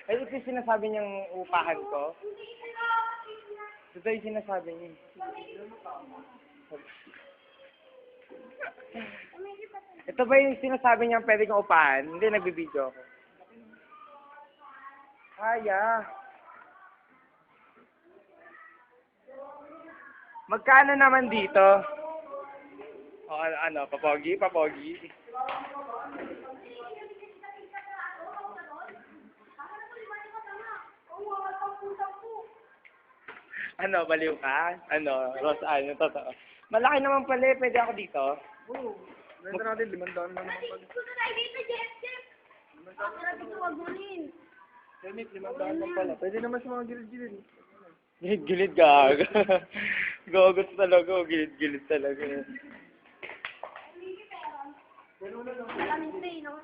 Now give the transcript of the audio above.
Ay, ito yung sinasabi niyang upahan ko. Ito yung sinasabi niya. Ito ba yung sinasabi niyang pwede kong upahan? Hindi, nagbibideo ako. Kaya. Magkano naman dito? O, ano, papogi? Ano, baliw ka? Ano, Ross, ano, totoo. Malaki naman pala eh, pwede ako dito. Oo. Benta natin, 500 na naman pala. Limit, 500 lang pala. Pwede naman sa mga gilid-gilid. Gilid-gilid gaga. Gogot talaga, gilid-gilid talaga. Ganun na lang. Kami no?